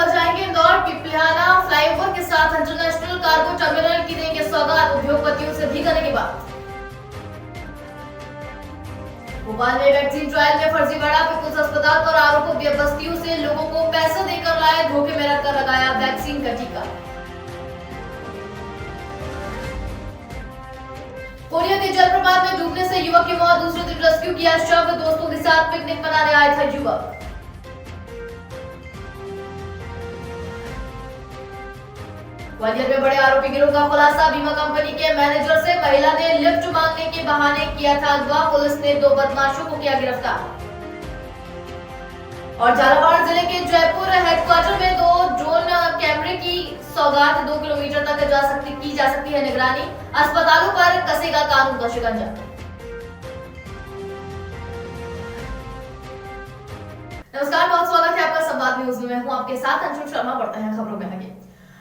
जाएंगे इंदौर पिपलियाना फ्लाईओवर के साथ इंटरनेशनल कार्गो टर्मिनल की देंगे सौगात उद्योगपतियों से भी करने की बात। भोपाल में वैक्सीन ट्रायल में फर्जीवाड़ा, पीपुल्स अस्पताल पर आरोपों बस्तियों से लोगों को पैसे देकर लाए, धोखे में रखकर लगाया वैक्सीन का टीका। कोरिया के जलप्रपात में डूबने से युवक की मौत, दूसरे दिन रेस्क्यू किया शव, दोस्तों के साथ पिकनिक मनाने आया था युवक। ग्वालियर में बड़े आरोपी गिरोह का खुलासा, बीमा कंपनी के मैनेजर से महिला ने लिफ्ट मांगने के बहाने किया था अगवा, पुलिस ने 2 बदमाशों को किया गिरफ्तार। और झालावाड़ जिले के जयपुर हेडक्वार्टर में 2 ड्रोन कैमरे की सौगात, 2 किलोमीटर तक की जा सकती है निगरानी, अस्पतालों पर कसेगा कानून का शिकंजा। नमस्कार, बहुत स्वागत है आपका संवाद न्यूज में। मैं हूं आपके साथ अंशुल शर्मा। बढ़ते हैं खबरों में आगे।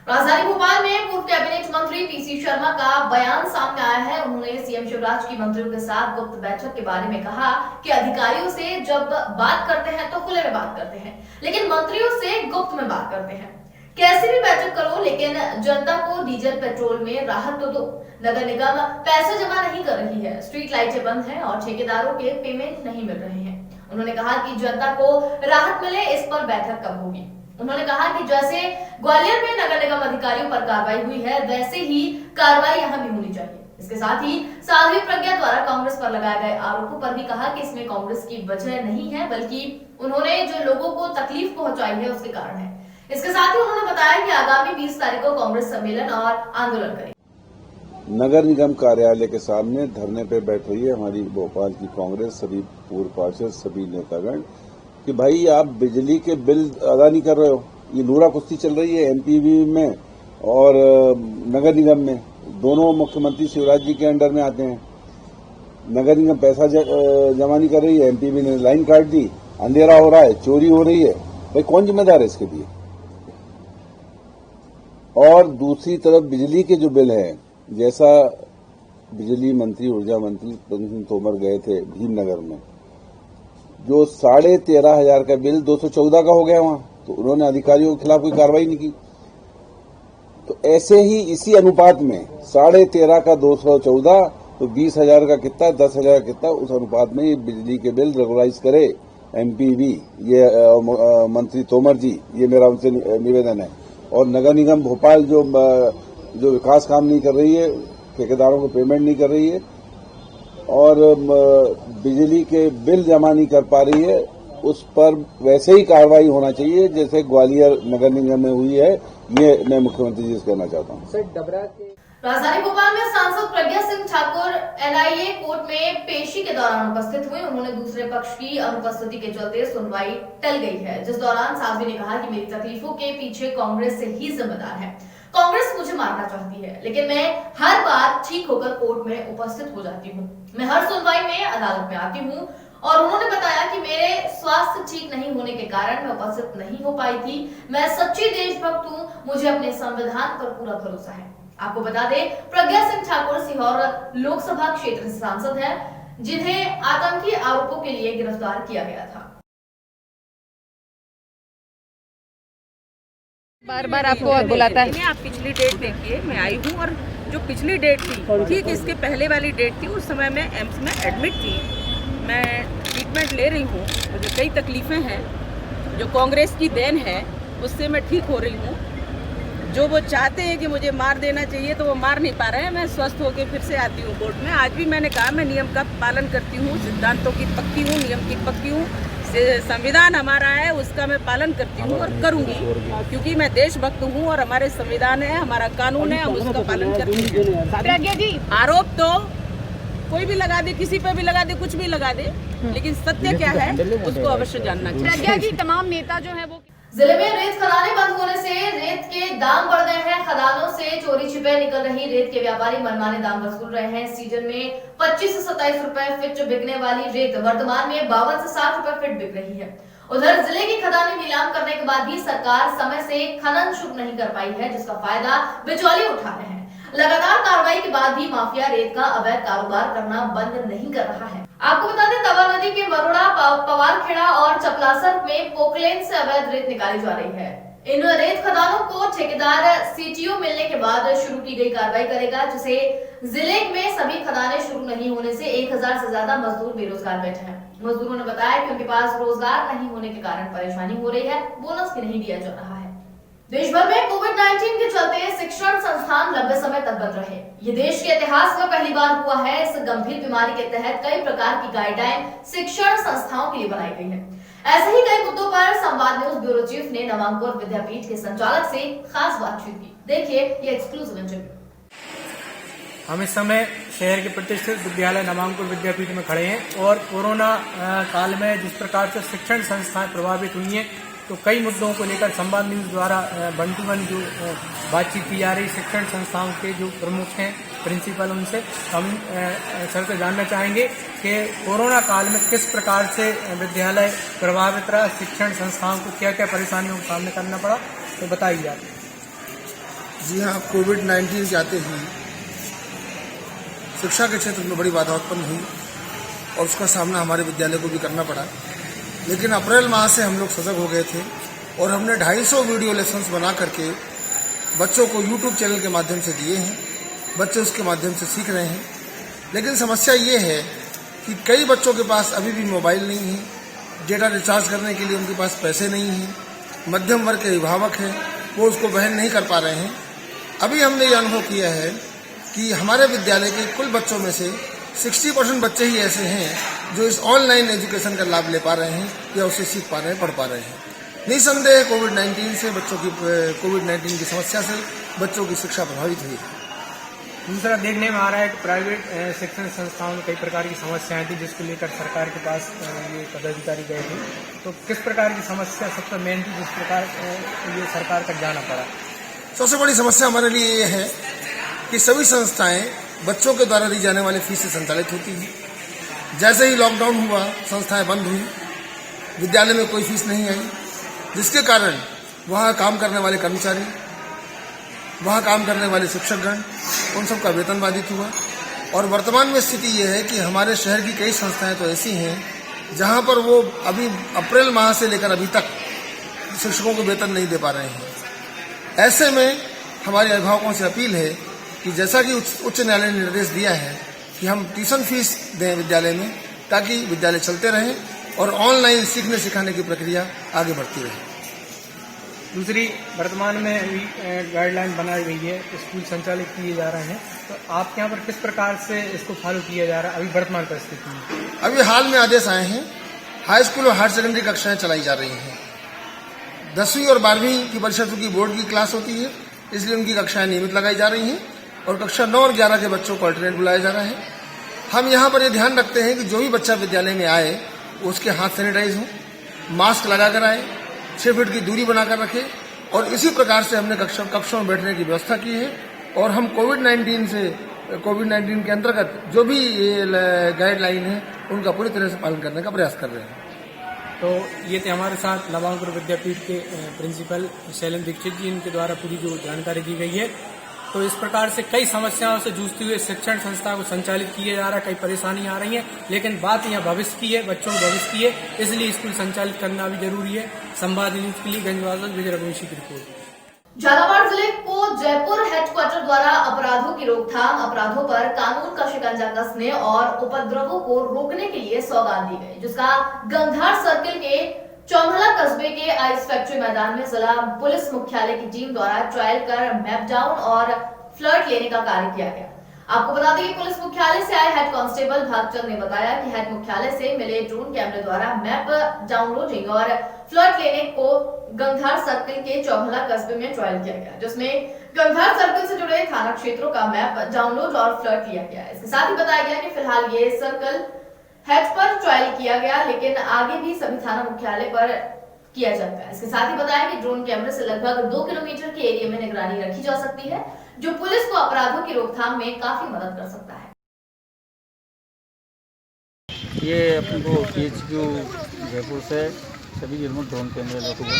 राजधानी भोपाल में पूर्व कैबिनेट मंत्री पीसी शर्मा का बयान सामने आया है। उन्होंने सीएम शिवराज की मंत्रियों के साथ गुप्त बैठक के बारे में कहा कि अधिकारियों से जब बात करते हैं तो खुले में बात करते हैं, लेकिन मंत्रियों से गुप्त में बात करते हैं। कैसी भी बैठक करो, लेकिन जनता को डीजल पेट्रोल में राहत तो दो। नगर निगम पैसे जमा नहीं कर रही है, स्ट्रीट लाइटें बंद हैं और ठेकेदारों के पेमेंट नहीं मिल रहे हैं। उन्होंने कहा कि जनता को राहत मिले, इस पर बैठक कब होगी। उन्होंने कहा कि जैसे ग्वालियर में नगर निगम अधिकारियों पर कार्रवाई हुई है, वैसे ही कार्रवाई यहाँ भी होनी चाहिए। इसके साथ ही साध्वी प्रज्ञा द्वारा कांग्रेस पर लगाए गए आरोपों पर भी कहा कि इसमें कांग्रेस की वजह नहीं है, बल्कि उन्होंने जो लोगों को तकलीफ पहुंचाई है उसके कारण है। इसके साथ ही उन्होंने बताया कि आगामी 20 तारीख को कांग्रेस सम्मेलन और आंदोलन करेगी। नगर निगम कार्यालय के सामने धरने पे बैठ रही है हमारी भोपाल की कांग्रेस, सभी पूर्व पार्षद, सभी नेतागण कि भाई आप बिजली के बिल अदा नहीं कर रहे हो। ये लूरा कुश्ती चल रही है एमपीवी में और नगर निगम में, दोनों मुख्यमंत्री शिवराज जी के अंडर में आते हैं। नगर निगम पैसा जमा नहीं कर रही है, एमपीवी ने लाइन काट दी, अंधेरा हो रहा है, चोरी हो रही है। भाई कौन जिम्मेदार है इसके लिए? और दूसरी तरफ बिजली के जो बिल है, जैसा बिजली मंत्री, ऊर्जा मंत्री प्रद्युम्न तोमर गए थे भीमनगर में, जो 13,500 का बिल 214 का हो गया वहां, तो उन्होंने अधिकारियों के खिलाफ कोई कार्रवाई नहीं की। तो ऐसे ही इसी अनुपात में 13,500 का 214 तो 20,000 का कितना, 10,000 का कितना, उस अनुपात में ये बिजली के बिल रेगुलाइज करे एमपीवी, ये मंत्री तोमर जी, ये मेरा उनसे निवेदन है। और नगर निगम भोपाल जो विकास काम नहीं कर रही है, ठेकेदारों को पेमेंट नहीं कर रही है और बिजली के बिल जमा नहीं कर पा रही है, उस पर वैसे ही कार्रवाई होना चाहिए जैसे ग्वालियर नगर निगम में हुई है। ये मैं मुख्यमंत्री जी से कहना चाहता हूँ। राजधानी भोपाल में सांसद प्रज्ञा सिंह ठाकुर एनआईए कोर्ट में पेशी के दौरान उपस्थित हुए। उन्होंने दूसरे पक्ष की अनुपस्थिति के चलते सुनवाई टल गई है, जिस दौरान साध्वी ने कहा कि मेरी तकलीफों के पीछे कांग्रेस से ही जिम्मेदार है। कांग्रेस मुझे मारना चाहती है, लेकिन मैं हर बार ठीक होकर कोर्ट में उपस्थित हो जाती हूँ। मैं हर सुनवाई में अदालत में आती हूँ। और उन्होंने बताया कि मेरे स्वास्थ्य ठीक नहीं होने के कारण मैं उपस्थित नहीं हो पाई थी। मैं सच्ची देशभक्त हूँ, मुझे अपने संविधान पर पूरा भरोसा है। आपको बता दें, प्रज्ञा सिंह ठाकुर सीहोर लोकसभा क्षेत्र से सांसद हैं, जिन्हें आतंकी आरोपों के लिए गिरफ्तार किया गया था। बार बार आपको बुलाता है। आप पिछली डेट देखिए, मैं आई हूँ और जो पिछली डेट थी, ठीक इसके पहले वाली डेट थी, उस समय मैं एम्स में एडमिट थी। मैं ट्रीटमेंट ले रही हूँ, मुझे कई तकलीफ़ें हैं, जो कांग्रेस की देन है उससे मैं ठीक हो रही हूँ। जो वो चाहते हैं कि मुझे मार देना चाहिए तो वो मार नहीं पा रहे हैं। मैं स्वस्थ होकर फिर से आती हूँ कोर्ट में। आज भी मैंने कहा मैं नियम का पालन करती हूँ, सिद्धांतों की पक्की हूँ, नियम की पक्की हूँ। संविधान हमारा है, उसका मैं पालन करती हूँ और करूँगी, क्योंकि मैं देशभक्त हूँ और हमारे संविधान है, हमारा कानून है, हम उसका पालन करते हैं। प्रज्ञा जी, आरोप तो कोई भी लगा दे, किसी पे भी लगा दे, कुछ भी लगा दे, लेकिन सत्य क्या है उसको अवश्य जानना चाहिए। प्रज्ञा जी, तमाम नेता जो है वो जिले में रेत खदानें बंद होने से रेत के दाम बढ़ गए हैं। खदानों से चोरी छिपे निकल रही रेत के व्यापारी मनमाने दाम वसूल रहे हैं। सीजन में 25 से 27 रुपए फीट बिकने वाली रेत वर्तमान में 52 से 60 रुपए फीट बिक रही है। उधर जिले की खदानें नीलाम करने के बाद भी सरकार समय से खनन शुरू नहीं कर पाई है, जिसका फायदा बिचौलिए उठा रहे हैं। लगातार कार्रवाई के बाद भी माफिया रेत का अवैध कारोबार करना बंद नहीं कर रहा है। आपको बता दें, तवा नदी के बरोड़ा, पवारखेड़ा और चपलासर में पोकलेन से अवैध रेत निकाली जा रही है। इन रेत खदानों को ठेकेदार सीटीओ मिलने के बाद शुरू की गई कार्रवाई करेगा, जिसे जिले में सभी खदानें शुरू नहीं होने से 1000 से ज्यादा मजदूर बेरोजगार बैठे हैं। मजदूरों ने बताया कि उनके पास रोजगार नहीं होने के कारण परेशानी हो रही है, बोनस भी नहीं दिया जा रहा है। देश भर में कोविड-19 के चलते शिक्षण संस्थान लंबे समय तक बंद रहे। ये देश के इतिहास में पहली बार हुआ है। इस गंभीर बीमारी के तहत कई प्रकार की गाइडलाइन शिक्षण संस्थाओं के लिए बनाई गई है। ऐसे ही कई मुद्दों पर संवाद न्यूज ब्यूरो चीफ ने नवांकुर विद्यापीठ के संचालक से खास बातचीत की। देखिए ये एक्सक्लूसिव इंटरव्यू। हम इस समय शहर के प्रतिष्ठित विद्यालय नवांकुर विद्यापीठ में खड़े हैं और कोरोना काल में जिस प्रकार से शिक्षण संस्थाएं प्रभावित हुई हैं, तो कई मुद्दों को लेकर संवाद न्यूज द्वारा 1 to 1 जो बातचीत की जा रही शिक्षण संस्थाओं के जो प्रमुख हैं प्रिंसिपल, उनसे हम सर से जानना चाहेंगे कि कोरोना काल में किस प्रकार से विद्यालय प्रभावित रहा, शिक्षण संस्थाओं को क्या क्या परेशानियों का सामना करना पड़ा, तो बताइए आप। जी हाँ, कोविड-19 के आते ही शिक्षा के क्षेत्र में बड़ी बाधा उत्पन्न हुई और उसका सामना हमारे विद्यालय को भी करना पड़ा। लेकिन अप्रैल माह से हम लोग सजग हो गए थे और हमने 250 वीडियो लेसन्स बना करके बच्चों को यूट्यूब चैनल के माध्यम से दिए हैं। बच्चे उसके माध्यम से सीख रहे हैं। लेकिन समस्या ये है कि कई बच्चों के पास अभी भी मोबाइल नहीं है, डेटा रिचार्ज करने के लिए उनके पास पैसे नहीं हैं, मध्यम वर्ग के अभिभावक हैं, वो उसको वहन नहीं कर पा रहे हैं। अभी हमने ये अनुभव किया है कि हमारे विद्यालय के कुल बच्चों में से 60% बच्चे ही ऐसे हैं जो इस ऑनलाइन एजुकेशन का लाभ ले पा रहे हैं या उसे सीख पा रहे हैं, पढ़ पा रहे हैं। निसंदेह कोविड-19 की समस्या से बच्चों की शिक्षा प्रभावित हुई है। दूसरा देखने में आ रहा है कि प्राइवेट शिक्षण संस्थाओं में कई प्रकार की समस्याएं थी, जिसको लेकर सरकार के पास ये पदाधिकारी गए थे। तो किस प्रकार की समस्या सबसे मेन थी जिस प्रकार ये सरकार तक जाना पड़ा? सबसे बड़ी समस्या हमारे लिए ये है कि सभी संस्थाएं बच्चों के द्वारा दी जाने वाली फीस से संचालित होती हैं। जैसे ही लॉकडाउन हुआ, संस्थाएं बंद हुई, विद्यालय में कोई फीस नहीं आई, जिसके कारण वहाँ काम करने वाले कर्मचारी, वहाँ काम करने वाले शिक्षकगण, उन सबका वेतन बाधित हुआ। और वर्तमान में स्थिति ये है कि हमारे शहर की कई संस्थाएं तो ऐसी हैं जहाँ पर वो अभी अप्रैल माह से लेकर अभी तक शिक्षकों को वेतन नहीं दे पा रहे हैं। ऐसे में हमारे अभिभावकों से अपील है कि जैसा कि उच्च न्यायालय ने निर्देश दिया है कि हम ट्यूशन फीस दें विद्यालय में, ताकि विद्यालय चलते रहें और ऑनलाइन सीखने सिखाने की प्रक्रिया आगे बढ़ती रहे। दूसरी, वर्तमान में अभी गाइडलाइन बनाई गई है, स्कूल संचालित किए जा रहे हैं, तो आपके यहाँ पर किस प्रकार से इसको फॉलो किया जा रहा है अभी वर्तमान परिस्थिति में? अभी हाल में आदेश आए हैं, हाई स्कूल और हायर सेकेंडरी कक्षाएं चलाई जा रही हैं। 10वीं और 12वीं की परिषदों की बोर्ड की क्लास होती है, इसलिए उनकी कक्षाएं नियमित लगाई जा रही हैं और कक्षा 9 और 11 के बच्चों को अल्टरनेट बुलाया जा रहा है। हम यहाँ पर ये ध्यान रखते हैं कि जो भी बच्चा विद्यालय में आए उसके हाथ सैनिटाइज हों, मास्क लगाकर आए, 6 फीट की दूरी बनाकर रखें और इसी प्रकार से हमने कक्षों में बैठने की व्यवस्था की है। और हम कोविड-19 के अंतर्गत जो भी गाइडलाइन है उनका पूरी तरह से पालन करने का प्रयास कर रहे हैं। तो ये थे हमारे साथ नवांकुर विद्यापीठ के प्रिंसिपल शैलेंद्र दीक्षित जी, इनके द्वारा पूरी जो जानकारी दी गई है। तो इस प्रकार से कई समस्याओं से जूझते हुए शिक्षण संस्था को संचालित किया जा रहा है, कई परेशानियां आ रही हैं, लेकिन बात यहाँ भविष्य की है, बच्चों के भविष्य की है, इसलिए स्कूल संचालित करना भी जरूरी है। संवाद न्यूज के लिए गंजवासल विजय रघुवंशी की रिपोर्ट। झालावाड़ जिले को जयपुर हेडक्वार्टर द्वारा अपराधों की रोकथाम, अपराधों पर कानून का शिकंजा कसने और उपद्रवों को रोकने के लिए सौगात दी गई, जिसका गंगधार सर्किल के चौमहला कस्बे के आइस फैक्ट्री मैदान में जिला पुलिस मुख्यालय की टीम द्वारा ट्रायल कर मैप डाउन और फ्लर्ट लेने का कार्य किया गया। आपको बता दें कि पुलिस मुख्यालय से आए हेड कांस्टेबल भागचंद ने बताया कि हेड मुख्यालय से मिले ड्रोन कैमरे द्वारा मैप डाउनलोडिंग और फ्लर्ट लेने को गंगधार सर्किल के चौमहला कस्बे में ट्रायल किया गया, जिसमें गंगधार सर्किल से जुड़े थाना क्षेत्रों का मैप डाउनलोड और फ्लर्ट लिया गया। इसके साथ ही बताया गया कि फिलहाल ये सर्कल हेड पर ट्रायल किया गया, लेकिन आगे भी सभी थाना मुख्यालय पर किया जाता है। इसके साथ ही बताया कि ड्रोन कैमरे से लगभग 2 किलोमीटर के एरिया में निगरानी रखी जा सकती है, जो पुलिस को अपराधों की रोकथाम में काफी मदद कर सकता है। ये अपने को PHQ जयपुर से सभी जिलों में ड्रोन कैमरे लगे हुए,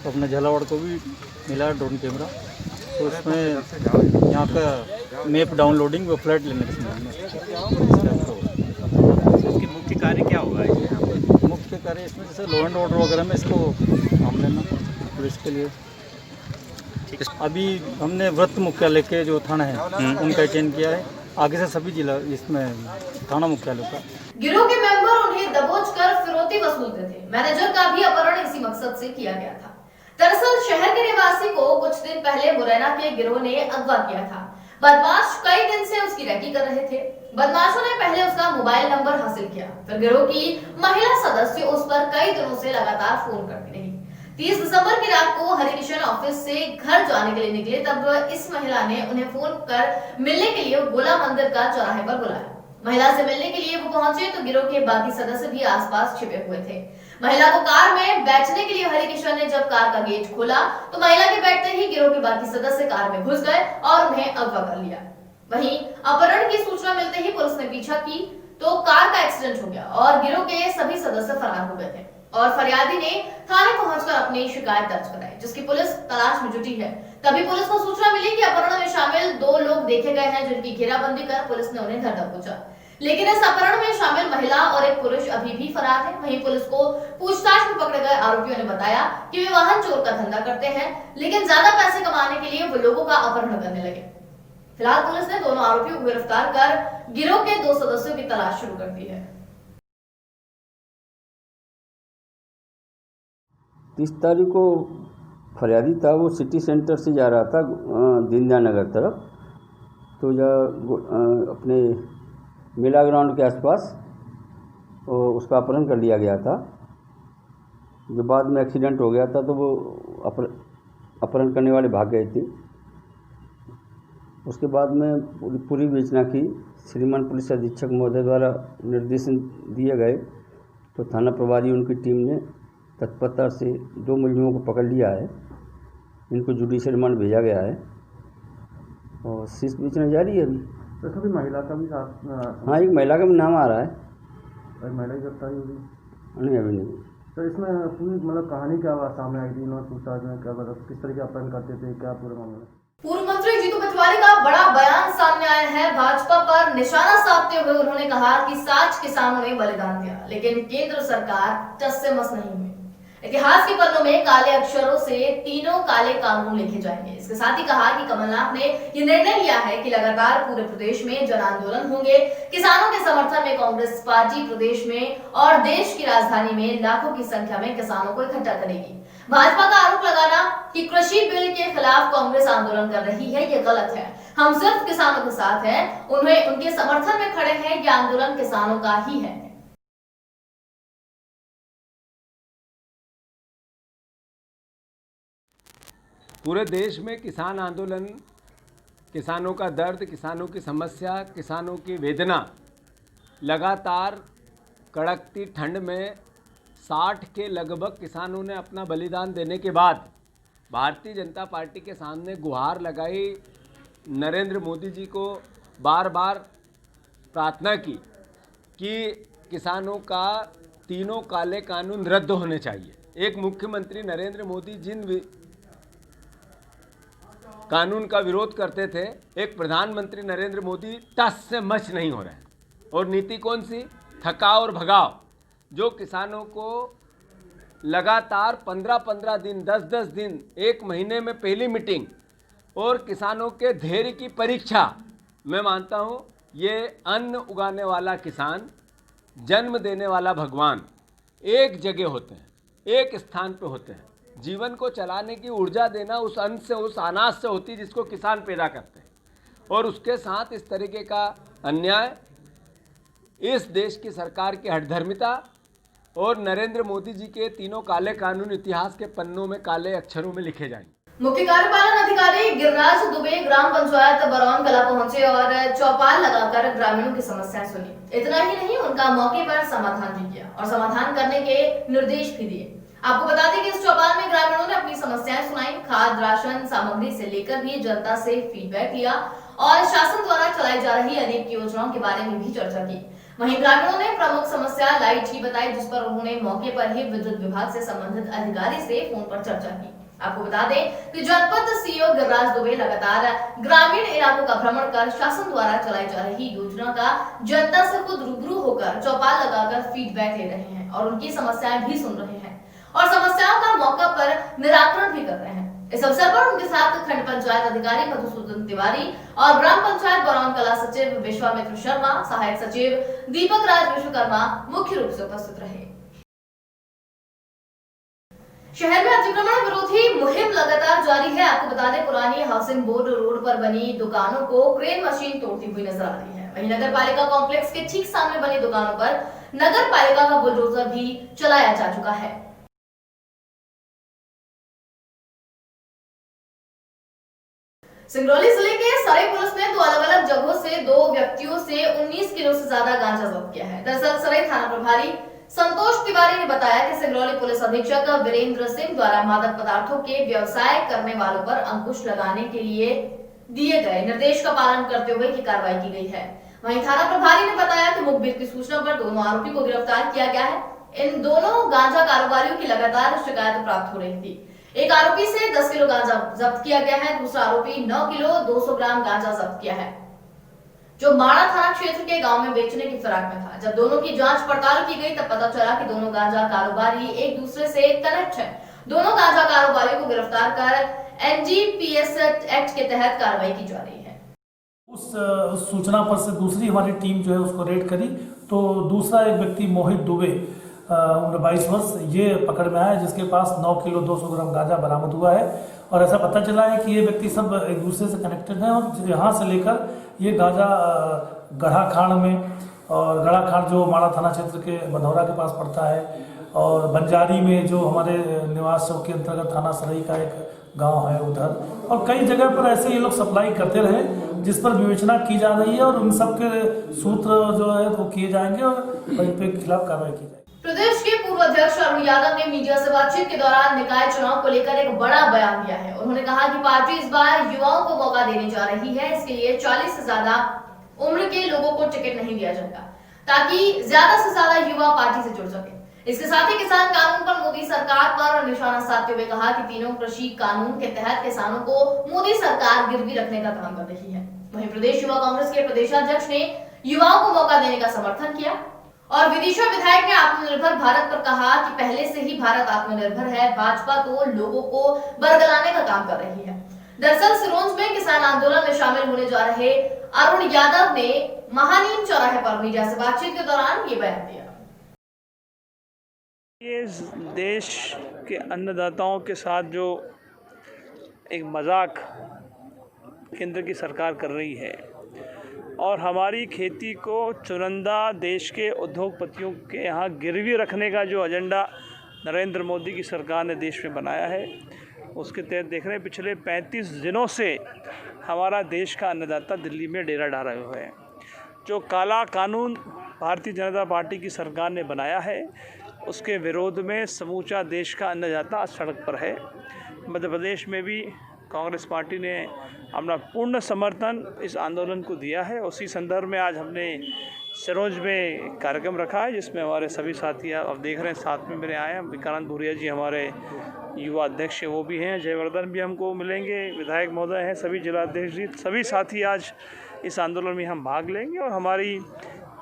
तो अपने झालावाड़ को भी मिला ड्रोन कैमरा, तो उसमें यहाँ का मैप डाउनलोडिंग व फ्लैट लेने के संबंध में इसके मुख्य कार्य क्या होगा? मुख्य कार्य इसमें जैसे लॉ एंड ऑर्डर वगैरह में इसको हम लेना पुलिस के लिए अभी हमने व्रत मुख्यालय के जो थाना है उनका चयन किया है। आगे से सभी जिला इसमें थाना मुख्यालय का। गिरोह के मेंबर उन्हें दबोच कर फिरौती वसूलते थे। मैनेजर का भी अपहरण इसी मकसद से किया गया था। दरअसल शहर के निवासी को कुछ दिन पहले मुरैना के गिरोह ने अगवा किया था। बदमाश कई दिन से उसकी रैकी कर रहे थे। बदमाशों ने पहले उसका मोबाइल नंबर हासिल किया, फिर गिरोह की महिला सदस्य उस पर कई दिनों से लगातार फोन करती रही। 30 दिसंबर की रात को हरिकिशन ऑफिस से घर जाने के लिए निकले, तब इस महिला ने उन्हें फोन कर मिलने के लिए गोला मंदिर का चौराहे पर बुलाया। महिला से मिलने के लिए वो पहुंचे तो गिरोह के बाकी सदस्य भी आसपास छिपे हुए थे। महिला को कार में बैठने के लिए हरिकिशन ने जब कार का गेट खोला तो महिला के बैठते ही गिरोह के बाकी सदस्य कार में घुस गए और उन्हें अगवा कर लिया। वहीं अपहरण की सूचना मिलते ही पुलिस ने पीछा की तो कार का एक्सीडेंट हो गया और गिरोह के सभी सदस्य फरार हो गए थे और फरियादी ने थाने पहुंचकर अपनी शिकायत दर्ज कराई, जिसकी पुलिस तलाश में जुटी है। तभी पुलिस को सूचना मिली कि अपहरण में शामिल 2 लोग देखे गए हैं, जिनकी घेराबंदी कर पुलिस ने उन्हें घर दबोचा। लेकिन इस अपहरण में शामिल महिला और एक पुरुष अभी भी फरार है। वहीं पुलिस को पूछताछ में पकड़े गए आरोपियों ने बताया कि वे वाहन चोर का धंधा करते हैं, लेकिन ज्यादा पैसे कमाने के लिए वो लोगों का अपहरण करने लगे। फिलहाल पुलिस ने दोनों आरोपियों को गिरफ्तार कर गिरोह के 2 सदस्यों की तलाश शुरू कर दी है। 30 तारीख को फरियादी था, वो सिटी सेंटर से जा रहा था दीनदयाल नगर तरफ, तो अपने मेला ग्राउंड के आसपास उसका अपहरण कर लिया गया था। जो बाद में एक्सीडेंट हो गया था तो वो अपहरण करने वाले भाग गए थे। उसके बाद में पूरी विवेचना की श्रीमान पुलिस अधीक्षक महोदय द्वारा निर्देशन दिए गए तो थाना प्रभारी उनकी टीम ने तत्परता से 2 मुलजिमों को पकड़ लिया है। इनको जुडिशियल रिमांड भेजा गया है और शीर्ष विवेचना जारी है अभी। तो सभी महिला का भी साथ? हाँ, एक महिला का भी नाम आ रहा है। महिला की गिरफ्तारी होगी? नहीं, अभी नहीं। तो इसमें पूरी मतलब कहानी क्या सामने आई थी? इन्होंने पूछताछ में क्या मतलब किस तरह के अपहरण करते थे, क्या पूरे मामले? पूर्व मंत्री जीतू पटवारी का बड़ा बयान सामने आया है। भाजपा पर निशाना साधते हुए उन्होंने कहा कि 60 किसानों ने बलिदान दिया, लेकिन केंद्र सरकार टस से मस नहीं हुई। इतिहास के पन्नों में काले अक्षरों से 3 काले कानून लिखे जाएंगे। इसके साथ ही कहा कि कमलनाथ ने यह निर्णय लिया है कि लगातार पूरे प्रदेश में जन आंदोलन होंगे। किसानों के समर्थन में कांग्रेस पार्टी प्रदेश में और देश की राजधानी में लाखों की संख्या में किसानों को इकट्ठा करेगी। भाजपा का आरोप लगाना कि कृषि बिल के खिलाफ कांग्रेस आंदोलन कर रही है, ये गलत है। हम सिर्फ किसानों के साथ हैं, उनके समर्थन में खड़े हैं। ये आंदोलन किसानों का ही है। पूरे देश में किसान आंदोलन, किसानों का दर्द, किसानों की समस्या, किसानों की वेदना लगातार कड़कती ठंड में 60 के लगभग किसानों ने अपना बलिदान देने के बाद भारतीय जनता पार्टी के सामने गुहार लगाई। नरेंद्र मोदी जी को बार बार प्रार्थना की कि किसानों का 3 काले कानून रद्द होने चाहिए। एक मुख्यमंत्री नरेंद्र मोदी जिन कानून का विरोध करते थे, एक प्रधानमंत्री नरेंद्र मोदी टस से मच नहीं हो रहे हैं। और नीति कौन सी? थकाओ और भगाओ, जो किसानों को लगातार 15-15 दिन, 10-10 दिन, 1 महीने में पहली मीटिंग और किसानों के धैर्य की परीक्षा। मैं मानता हूँ ये अन्न उगाने वाला किसान, जन्म देने वाला भगवान एक जगह होते हैं, एक स्थान पे होते हैं। जीवन को चलाने की ऊर्जा देना उस अन्न से, उस अनाज से होती है जिसको किसान पैदा करते हैं। और उसके साथ इस तरीके का अन्याय, इस देश की सरकार की हठधर्मिता और नरेंद्र मोदी जी के 3 काले कानून इतिहास के पन्नों में काले अक्षरों में लिखे जाएंगे। मुख्य कार्यपालन अधिकारी गिरिराज दुबे ग्राम पंचायत बरौन कला पहुंचे और चौपाल लगाकर ग्रामीणों की समस्याएं सुनी। इतना ही नहीं, उनका मौके पर समाधान भी किया और समाधान करने के निर्देश भी दिए। आपको बता दें कि इस चौपाल में ग्रामीणों ने अपनी समस्याएं सुनाई। खाद, राशन सामग्री से लेकर भी जनता से फीडबैक लिया और शासन द्वारा चलाई जा रही अनेक योजनाओं के बारे में भी चर्चा की। वहीं ग्रामीणों ने प्रमुख समस्या लाइट की बताई, जिस पर उन्होंने मौके पर ही विद्युत विभाग से संबंधित अधिकारी से फोन पर चर्चा की। आपको बता दें कि जनपद सीईओ गिरिराज दुबे लगातार ग्रामीण इलाकों का भ्रमण कर शासन द्वारा चलाई जा रही योजना का जनता से खुद रूबरू होकर चौपाल लगाकर फीडबैक ले रहे हैं और उनकी समस्याएं भी सुन रहे हैं और समस्याओं का मौका पर निराकरण भी कर रहे हैं। इस अवसर पर उनके साथ खंड पंचायत अधिकारी मधुसूदन तिवारी और ग्राम पंचायत बरौन कला सचिव विश्वामित्र शर्मा, सहायक सचिव दीपक राज विश्वकर्मा मुख्य रूप से उपस्थित रहे। शहर में अतिक्रमण विरोधी मुहिम लगातार जारी है। आपको बता दें, पुरानी हाउसिंग बोर्ड रोड पर बनी दुकानों को क्रेन मशीन तोड़ती हुई नजर आ रही है। वहीं नगर पालिका कॉम्प्लेक्स के ठीक सामने बनी दुकानों पर नगर पालिका का बुलडोजर भी चलाया जा चुका है। सिंगरौली जिले के सराय पुलिस ने 2 अलग-अलग जगहों से 2 व्यक्तियों से 19 किलो से ज्यादा गांजा जब्त किया है। दरअसल सराय थाना प्रभारी संतोष तिवारी ने बताया कि सिंगरौली पुलिस अधीक्षक वीरेंद्र सिंह द्वारा मादक पदार्थों के व्यवसाय करने वालों पर अंकुश लगाने के लिए दिए गए निर्देश का पालन करते हुए की कार्रवाई की गई है। वहीं थाना प्रभारी ने बताया कि मुखबिर की सूचना पर दोनों आरोपी को गिरफ्तार किया गया है। इन दोनों गांजा कारोबारियों की लगातार शिकायत प्राप्त हो रही थी। एक आरोपी से 10 किलो गांजा जब्त किया गया है, दूसरा आरोपी 9 किलो 200 ग्राम गांजा जब्त किया है, जो माड़ा थाना क्षेत्र के गांव में बेचने की फिराक में था। जब दोनों की जांच पड़ताल की गई तब पता चला कि दोनों गांजा कारोबारी एक दूसरे से कनेक्ट हैं। दोनों गांजा कारोबारियों को गिरफ्तार कर एनडीपीएस एक्ट के तहत कार्रवाई की जा रही है। उस सूचना पर से दूसरी हमारी टीम जो है उसको रेड करी तो दूसरा एक व्यक्ति मोहित दुबे उम्र 22 वर्ष ये पकड़ में आया, जिसके पास 9 किलो 200 ग्राम गांजा बरामद हुआ है। और ऐसा पता चला है कि ये व्यक्ति सब एक दूसरे से कनेक्टेड हैं और यहाँ से लेकर ये गांजा गढ़ाखाड़ में, और गढ़ाखाड़ जो माड़ा थाना क्षेत्र के बधौरा के पास पड़ता है, और बंजारी में जो हमारे निवास चौक के अंतर्गत थाना सराई का एक गांव है उधर, और कई जगह पर ऐसे ये लोग सप्लाई करते रहे, जिस पर विवेचना की जा रही है और उन सब के सूत्र जो है वो किए जाएंगे और इन पे खिलाफ कार्रवाई की जाएगी। प्रदेश के पूर्व अध्यक्ष अरुण यादव ने मीडिया से बातचीत के दौरान निकाय चुनाव को लेकर एक बड़ा बयान दिया है। उन्होंने कहा कि पार्टी इस बार युवाओं को मौका देने जा रही है, इसके लिए 40 से ज्यादा उम्र के लोगों को टिकट नहीं दिया जाएगा ताकि ज्यादा से ज्यादा युवा पार्टी से जुड़ सके। इसके साथ ही किसान कानून पर मोदी सरकार पर निशाना साधते हुए कहा कि तीनों कृषि कानून के तहत किसानों को मोदी सरकार गिरवी रखने का काम कर रही है। वहीं प्रदेश युवा कांग्रेस के प्रदेशाध्यक्ष ने युवाओं को मौका देने का समर्थन किया और विदिशा विधायक ने आत्मनिर्भर भारत पर कहा कि पहले से ही भारत आत्मनिर्भर है, भाजपा तो लोगों को बरगलाने का काम कर रही है। दरअसल सिरोंज में किसान आंदोलन में शामिल होने जा रहे अरुण यादव ने महानीम चौराहे पर मीडिया से बातचीत के दौरान ये बयान दिया। ये देश के अन्नदाताओं के साथ जो एक मजाक केंद्र की सरकार कर रही है और हमारी खेती को चुनिंदा देश के उद्योगपतियों के यहाँ गिरवी रखने का जो एजेंडा नरेंद्र मोदी की सरकार ने देश में बनाया है, उसके तहत देख रहे हैं पिछले 35 दिनों से हमारा देश का अन्नदाता दिल्ली में डेरा डाला हुआ है। जो काला कानून भारतीय जनता पार्टी की सरकार ने बनाया है, उसके विरोध में समूचा देश का अन्नदाता सड़क पर है। मध्य प्रदेश में भी कांग्रेस पार्टी ने अपना पूर्ण समर्थन इस आंदोलन को दिया है। उसी संदर्भ में आज हमने सिरोंज में कार्यक्रम रखा है, जिसमें हमारे सभी साथी आप देख रहे हैं साथ में मेरे आए हैं। विक्रांत भूरिया जी हमारे युवा अध्यक्ष वो भी हैं, जयवर्धन भी हमको मिलेंगे, विधायक महोदय हैं, सभी जिलाध्यक्ष जी, सभी साथी आज इस आंदोलन में हम भाग लेंगे। और हमारी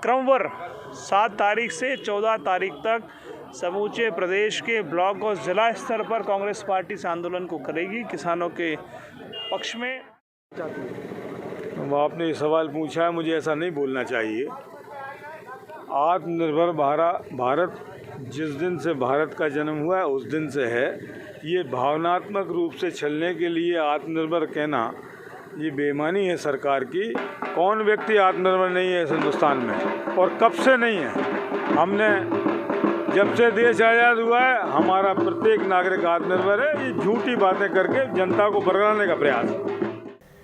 क्रमवार 7 तारीख से 14 तारीख तक समूचे प्रदेश के ब्लॉक और ज़िला स्तर पर कांग्रेस पार्टी इस आंदोलन को करेगी किसानों के पक्ष में। आपने सवाल पूछा है, मुझे ऐसा नहीं बोलना चाहिए। आत्मनिर्भर भारत जिस दिन से भारत का जन्म हुआ है उस दिन से है। ये भावनात्मक रूप से चलने के लिए आत्मनिर्भर कहना ये बेईमानी है सरकार की। कौन व्यक्ति आत्मनिर्भर नहीं है इस हिंदुस्तान में, और कब से नहीं है? हमने जब से देश आज़ाद हुआ है हमारा प्रत्येक नागरिक आत्मनिर्भर है। ये झूठी बातें करके जनता को बरगलाने का प्रयास है।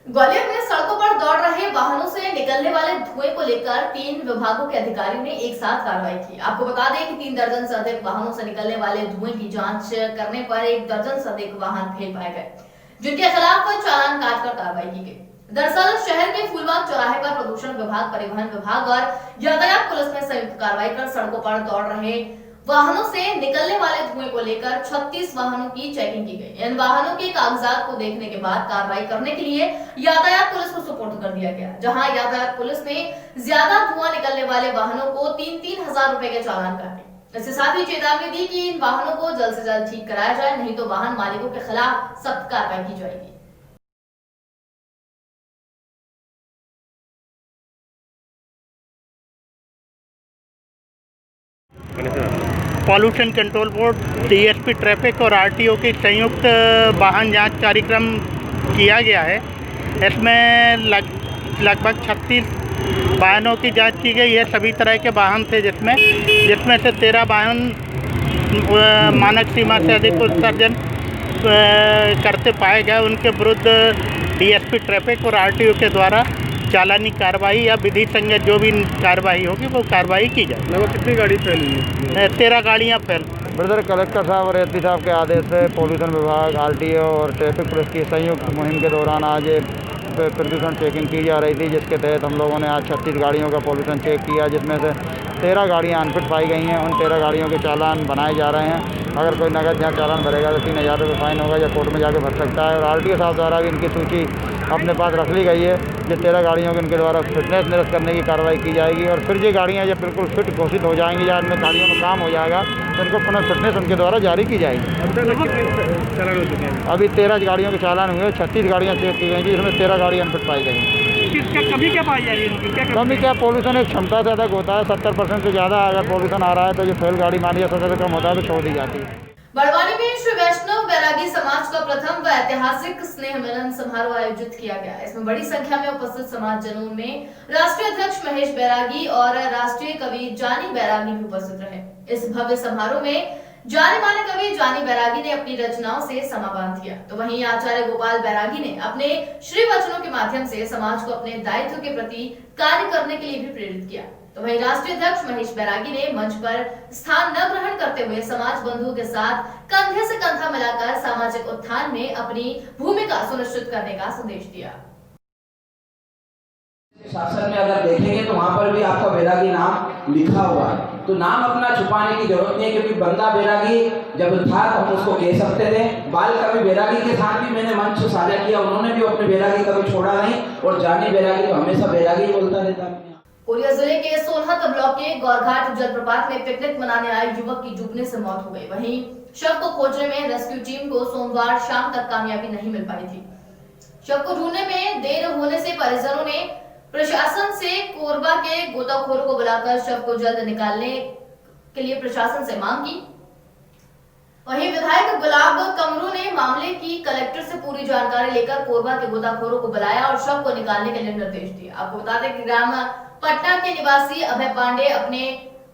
ग्वालियर में सड़कों पर दौड़ रहे वाहनों से निकलने वाले धुएं को लेकर 3 विभागों के अधिकारियों ने एक साथ कार्रवाई की। आपको बता दें कि 3 दर्जन से अधिक वाहनों से निकलने वाले धुएं की जांच करने पर 1 दर्जन से अधिक वाहन फेल पाए गए, जिनके खिलाफ चालान काटकर कार्रवाई की गई। दरअसल शहर के फूलबाग चौराहे पर प्रदूषण विभाग, परिवहन विभाग और यातायात पुलिस ने संयुक्त कार्रवाई कर सड़कों पर दौड़ रहे वाहनों से निकलने वाले धुएं को लेकर 36 वाहनों की चेकिंग की गई। इन वाहनों के कागजात को देखने के बाद कार्रवाई करने के लिए यातायात पुलिस को सुपुर्द कर दिया गया, जहां यातायात पुलिस ने ज्यादा धुआं निकलने वाले वाहनों को 3-3 हजार रुपए के चालान काटे। इसके साथ ही चेतावनी दी कि इन वाहनों को जल्द से जल्द ठीक कराया जाए, नहीं तो वाहन मालिकों के खिलाफ सख्त कार्रवाई की जाएगी। Pollution control board, DSP traffic और आरटीओ की संयुक्त वाहन जांच कार्यक्रम किया गया है। इसमें लगभग 36 वाहनों की जांच की गई है। सभी तरह के वाहन थे जिसमें से 13 वाहन मानक सीमा से अधिक उत्सर्जन करते पाए गए। उनके विरुद्ध डीएसपी ट्रैफिक और आरटीओ के द्वारा चालानी कार्रवाई या विधि संगत जो भी कार्रवाई होगी वो कार्रवाई की जाए। लगभग कितनी गाड़ी फेल हुई है? 13 गाड़ियाँ फेल। ब्रदर कलेक्टर साहब और एसपी साहब के आदेश से पॉल्यूशन विभाग, आरटीओ और ट्रैफिक पुलिस की संयुक्त मुहिम के दौरान आज प्रदूषण चेकिंग की जा रही थी, जिसके तहत हम लोगों ने आज 36 गाड़ियों का पॉल्यूशन चेक किया, जिसमें से 13 गाड़ियाँ अनफिट पाई गई हैं। उन 13 गाड़ियों के चालान बनाए जा रहे हैं। अगर कोई नगद यहाँ चालान भरेगा तो 3000 रुपये फाइन होगा या कोर्ट में जाके भर सकता है। और आरटीओ साहब द्वारा भी इनकी सूची अपने पास रख ली गई है। ये 13 गाड़ियों के इनके द्वारा फिटनेस निरस्त करने की कार्रवाई की जाएगी और फिर ये गाड़ियाँ जब बिल्कुल फिट घोषित हो जाएंगी या इनमें गाड़ियों में काम हो जाएगा तो इनको पुनः फिटनेस उनके द्वारा जारी की जाएगी। चालान हो चुके हैं? अभी 13 गाड़ियों के चालान हुए, 36 गाड़ियाँ चेक की गई थी, इसमें 13 गाड़ी अनफिट पाई गई। कमी क्या पाई जा रही है? कमी क्या, पोल्यूशन एक क्षमता से अधिक होता है। 70% से ज़्यादा अगर पोल्यूशन आ रहा है तो ये फेल गाड़ी मान लिया 70 से कम होता है तो छोड़ दी जाती है। बड़वानी में श्री वैष्णव बैरागी समाज का प्रथम व ऐतिहासिक स्नेह मिलन समारोह आयोजित किया गया। इसमें बड़ी संख्या में उपस्थित समाज जनों में राष्ट्रीय अध्यक्ष महेश बैरागी और राष्ट्रीय कवि जानी बैरागी भी उपस्थित रहे। इस भव्य समारोह में जाने माने कवि जानी बैरागी ने अपनी रचनाओं से समा बांध दिया, तो वहीं आचार्य गोपाल बैरागी ने अपने श्री वचनों के माध्यम से समाज को अपने दायित्व के प्रति कार्य करने के लिए भी प्रेरित किया। तो वहीं राष्ट्रीय अध्यक्ष महेश बैरागी ने मंच पर स्थान न ग्रहण करते हुए समाज बंधुओं के साथ कंधे से कंधा मिलाकर सामाजिक उत्थान में अपनी भूमिका सुनिश्चित करने का संदेश दिया। शासन में अगर देखेंगे तो वहाँ पर भी आपका बैरागी नाम लिखा हुआ है, तो नाम अपना छुपाने की जरूरत नहीं है, क्योंकि बंदा बैरागी जब था तो हम उसको कह सकते थे। बाल कवि बैरागी के साथ भी मैंने मंच साझा किया, उन्होंने भी अपने बैरागी कभी छोड़ा नहीं और जानी बैरागी तो हमेशा बैरागी बोलता रहता है। कोरिया जिले के सोनहत ब्लॉक के गौरघाट जलप्रपात में पिकनिक मनाने आए युवक की डूबने से मौत हो गई। वहीं शव को खोजने में रेस्क्यू टीम को सोमवार शाम तक कामयाबी नहीं मिल पाई थी। शव को ढूंढने में देर होने से परिजनों ने प्रशासन से कोरबा के गोताखोरों को बुलाकर शव को जल्द निकालने के लिए प्रशासन से मांग की। वहीं विधायक गुलाब कमरू ने मामले की कलेक्टर से पूरी जानकारी लेकर कोरबा के गोताखोरों को बुलाया और शव को निकालने के लिए निर्देश दिए। आपको बता दें कि ग्राम पटना के निवासी अभय पांडे अपने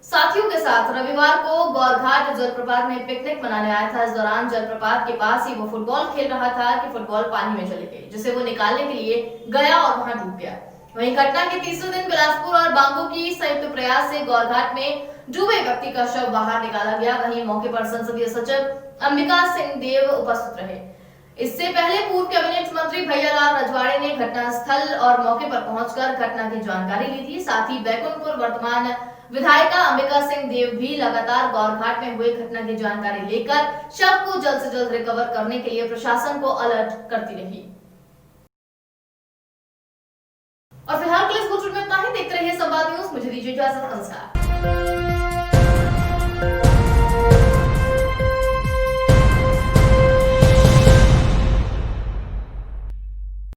साथियों के साथ रविवार को गौरघाट जलप्रपात में पिकनिक मनाने आया था। इस दौरान जलप्रपात के पास ही वो फुटबॉल खेल रहा था कि फुटबॉल पानी में चली गई, जिसे वो निकालने के लिए गया और वहां डूब गया। वहीं घटना के तीसरे दिन बिलासपुर और बांगो की संयुक्त प्रयास से गौरघाट में डूबे व्यक्ति का शव बाहर निकाला गया। वहीं मौके पर संसदीय सचिव अंबिका सिंह देव उपस्थित रहे। इससे पहले पूर्व कैबिनेट मंत्री भैयालाल रजवाड़े ने घटनास्थल और मौके पर पहुंचकर घटना की जानकारी ली थी। साथ ही बैकुंठपुर वर्तमान विधायिका अंबिका सिंह देव भी लगातार गौरघाट में हुए घटना की जानकारी लेकर शव को जल्द से जल्द रिकवर करने के लिए प्रशासन को अलर्ट करती रही। और फिलहाल के लिए इस बुलेटिन में इतना ही। देखते रहिए संवाद न्यूज। मुझे दीजिए इजाजत। नमस्कार।